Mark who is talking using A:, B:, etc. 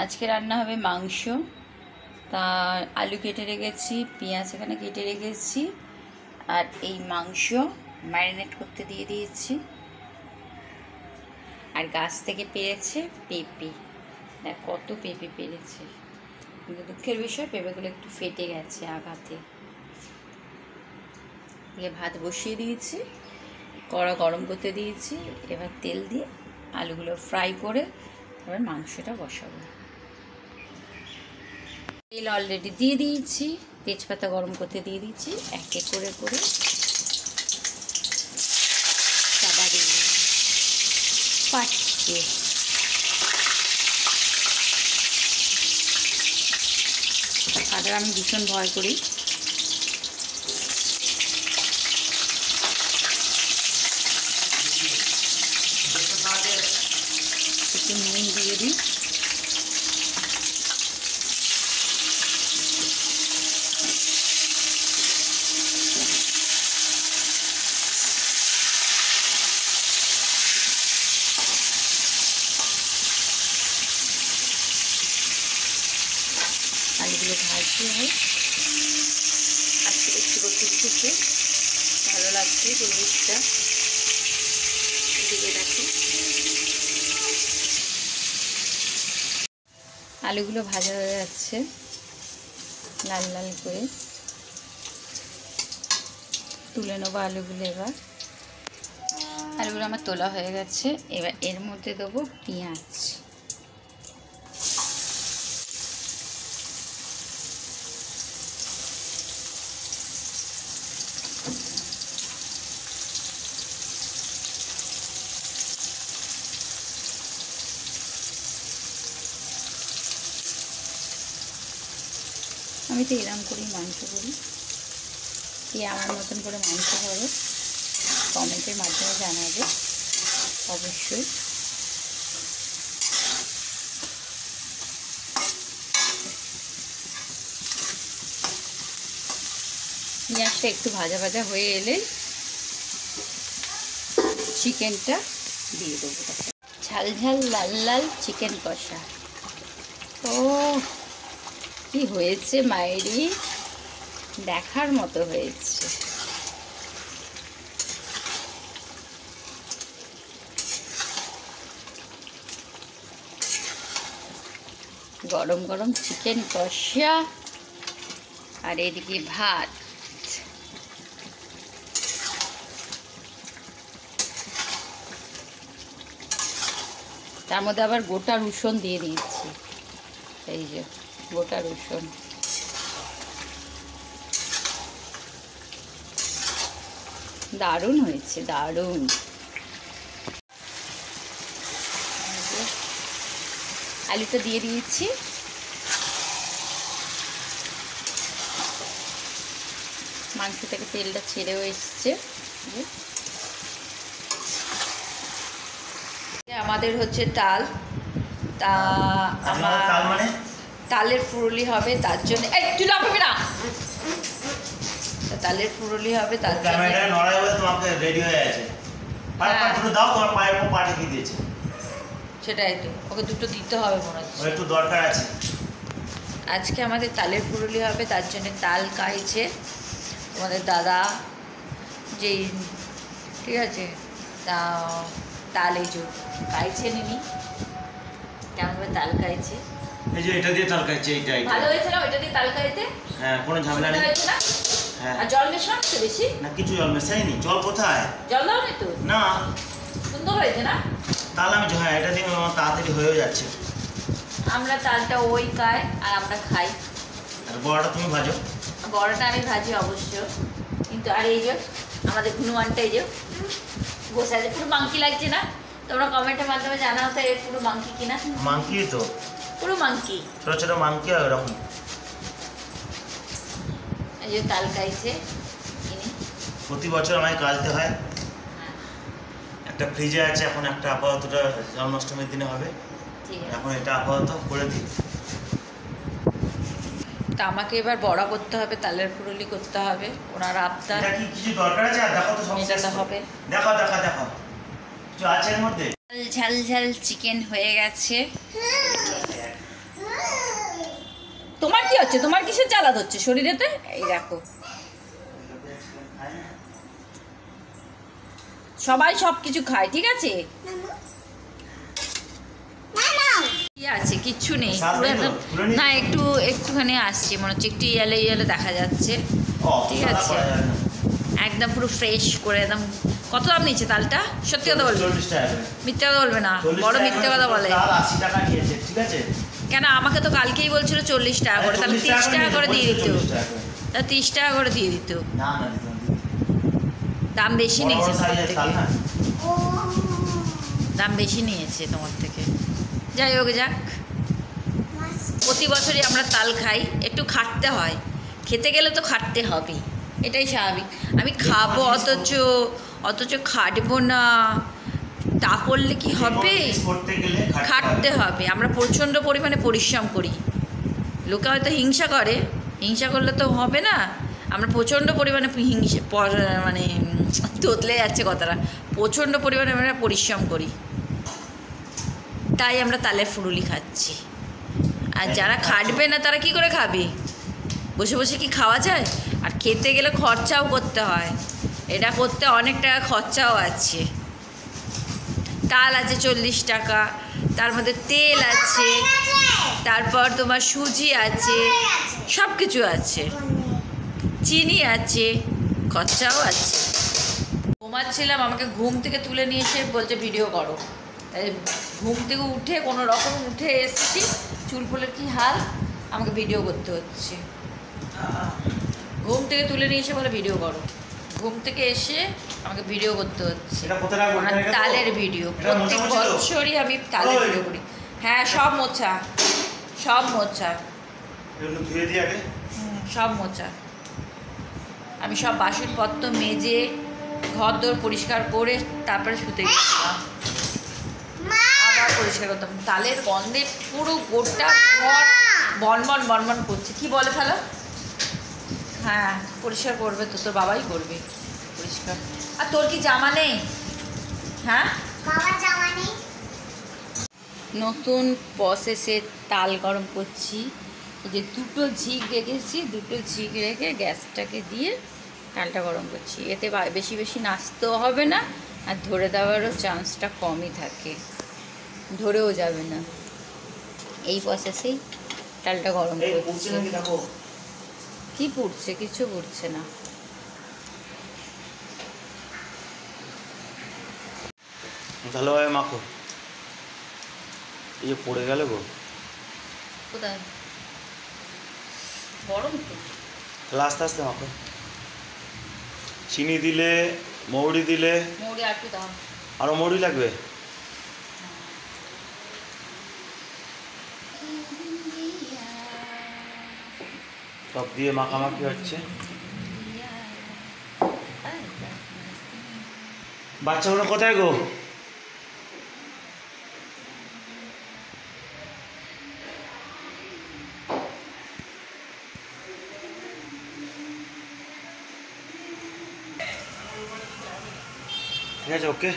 A: আজকে রান্না হবে মাংস। তা আলু কেটে রেখেছি, পেঁয়াজ এখানে কেটে রেখেছি, আর এই মাংস ম্যারিনেট করতে দিয়ে দিয়েছি। আর গাছ থেকে পেরেছে পেঁপে, দেখ কত পেঁপে পেরেছে, কিন্তু দুঃখের বিষয় পেঁপেগুলো একটু ফেটে গেছে আঘাতে। দিয়ে ভাত বসিয়ে দিয়েছি, কড়া গরম করতে দিয়েছি। এবার তেল দিয়ে আলুগুলো ফ্রাই করে এবার মাংসটা বসাবো। তেল অলরেডি দিয়ে দিয়েছি, তেজপাতা গরম করতে দিয়ে দিয়েছি। এক এক করে করে সাদা দিয়ে পাটকে আদা আমি ভীষণ ভয় করি। একটু নুন দিয়ে দিই। আলুগুলো ভাজতে হয়। আজকে একটু রসুন থেকে ভালো লাগছে পরিবেশটা। এদিকে দেখো আলুগুলো ভাজা হয়ে যাচ্ছে লাল লাল করে। তুলে নেবো আলুগুলো। এবার আলুগুলো আমার তোলা হয়ে গেছে। এবার এর মধ্যে দেবো পেঁয়াজ। আমি তো এরকম করেই মাংস করি। কে আমার মতন করে মাংস করো কমেন্টের মাধ্যমে জানাবে অবশ্যই। পেঁয়াজটা একটু ভাজা ভাজা হয়ে এলে চিকেনটা দিয়ে দেবো। ঝাল ঝাল লাল লাল চিকেন কষা। ও কি হয়েছে মায়েরই, দেখার মতো হয়েছে। গরম গরম চিকেন কষা আর এদিকে ভাত। তার মধ্যে আবার গোটা রসুন দিয়ে দিয়েছি। এই যে গোটা রসুন। দারুণ হয়েছে, দারুণ। আলুটা দিয়ে দিয়েছি। মাংস থেকে তেলটা ছেড়েও এসছে। আমাদের হচ্ছে তাল, তা আমার তালের ফুরুলি হবে, তার জন্য তালের ফুরুলি হবে, তার জন্য সেটাই তো, ওকে দুটো দিতে হবে মনে হচ্ছে, একটু দরকার আছে। আজকে আমাদের তালের ফুরুলি হবে, তার জন্য তাল কাইছে আমাদের দাদা। যেই ঠিক আছে, তা তাল এই যে কাইছে নিনি, কেমন করে তাল কাইছে। এই যে এটা দিয়ে তাল কাইছে, এইটা ভালো হয়েছে না? ওইটা দিয়ে তাল কাইতে, হ্যাঁ, কোনো ঝামেলা নেই না। হ্যাঁ, আর জল মেশানো তো বেশি না, কিছু জল মেশাইনি। জল কোথায়? জল দাও না তো না। সুন্দর হয়েছে না তাল? আমি হ্যাঁ, এটা দিয়ে আমার তাড়াতাড়ি হয়ে যাচ্ছে। আমরা তালটা ওই খাই আর আমরা খাই। আর বড়টা তুমি ভাজো? বড়টা আমি ভাজি অবশ্য, কিন্তু আর এই যে আমাদের হনুমানটা এই যে বসে আছে, পুরো মাংকি লাগছে না? তোমরা কমেন্টের মাধ্যমে জানাও তো এর পুরো মাংকি কিনা। মাংকি তো, পুরো মাংকি, ছোট ছোট মাংকি আর এরকম। এই যে তাল খাইছে প্রতি বছর আমায় কাটতে হয়। একটা ফ্রিজে আছে এখন, একটা আপাততটা জন্মাষ্টমীর দিনে হবে, এখন এটা আপাতত করে দিই। তা আমাকে এবার বড়া করতে হবে, তালের ফুরুলি করতে হবে, ওনার আবদার। এটা কি কিছু দরকার আছে? আর দেখো তো সমস্যা হবে। দেখো দেখো দেখো কিছু আছে এর মধ্যে। ঝাল ঝাল চিকেন হয়ে গেছে। হচ্ছে, তোমার কিসের জ্বালা হচ্ছে শরীরেতে? এই দেখো সবাই সব কিছু খায়, ঠিক আছে? কি আছে? কিচ্ছু নেই না, একটুখানি আসছে মনে হচ্ছে, একটু ইয়ালে ইয়ালে দেখা যাচ্ছে, ঠিক আছে? একদম পুরো ফ্রেশ করে একদম। কত দাম নিচ্ছে তালটা? সত্যি কথা বলবে, মিথ্যা কথা বলবে না, বড় মিথ্যা কথা বলে। কেন আমাকে তো কালকেই বলছিল 40 টাকা করে, তাহলে 30 টাকা করে দিয়ে দিত, 30 টাকা করে দিয়ে দিত। দাম বেশি নিয়েছে তোমার থেকে, দাম বেশি নিয়েছে তোমার থেকে। যাই হোক, যাক, প্রতি বছরই আমরা তাল খাই, একটু খাটতে হয়, খেতে গেলে তো খাটতে হবেই, এটাই স্বাভাবিক। আমি খাবো অথচ খাটবো না, তা করলে কি হবে? খাটতে হবে। আমরা প্রচণ্ড পরিমাণে পরিশ্রম করি, লোকে হয়তো হিংসা করে, হিংসা করলে তো হবে না। আমরা প্রচণ্ড পরিমাণে মানে তোতলে যাচ্ছে কথাটা, প্রচণ্ড পরিমাণে আমরা পরিশ্রম করি, তাই আমরা তালের ফুরুলি খাচ্ছি। আর যারা খাটবে না তারা কি করে খাবে? বসে বসে কি খাওয়া যায়? আর খেতে গেলে খরচাও করতে হয়, এটা করতে অনেক টাকা খরচাও আছে। তাল আছে 40 টাকা, তার মধ্যে তেল আছে, তারপর তোমার সুজি আছে, সব কিছু আছে, চিনি আছে, খরচাও আছে। ঘুমাচ্ছিলাম, আমাকে ঘুম থেকে তুলে নিয়ে এসে বলছে ভিডিও করো। ঘুম থেকে উঠে কোনো রকম উঠে এসেছি, চুল ফুলের কি হাল, আমাকে ভিডিও করতে হচ্ছে। ঘুম থেকে তুলে নিয়ে এসে বলে ভিডিও করো, ঘুম থেকে এসে আমাকে ভিডিও করতে হচ্ছে। তালের ভিডিও প্রত্যেক বছরই আমি তালের ভিডিও করি। হ্যাঁ, সব মোছা, সব মোছা, সব মোছা। আমি সব বাসনপত্র মেজে ঘর দোর পরিষ্কার করে তারপরে শুতে গেছিলাম, আবার পরিষ্কার করতাম। তালের গন্ধে পুরো গোটা ঘর বনবন বনবন করছে। কি বলে ফেলো? হ্যাঁ, পরিষ্কার করবে তো, তোর বাবাই করবে পরিষ্কার। আর তোর কি জামা নেই? হ্যাঁ, জামা নেই। নতুন প্রসেসে তাল গরম করছি। এই যে দুটো ঝিক রেখেছি, দুটো ঝিক রেখে গ্যাসটাকে দিয়ে তালটা গরম করছি। এতে বেশি বেশি নাচতেও হবে না, আর ধরে দেওয়ারও চান্সটা কমই থাকে, ধরেও যাবে না। এই প্রসেসেই তালটা গরম করছি। কি পুড়ছে? কিছু পুড়ছে না।
B: ভালোভাবে মাখো। এই যে পড়ে গেল গো,
A: কোথায়? গরম তো,
B: তাহলে আস্তে আস্তে মাখো। চিনি দিলে, মৌরি দিলে,
A: মৌরি আর একটু দাও,
B: আরো মৌরি লাগবে। সব দিয়ে মাখামাখি হচ্ছে। বাচ্চাগুলো কোথায় গো? ঠিক আছে, ওকে।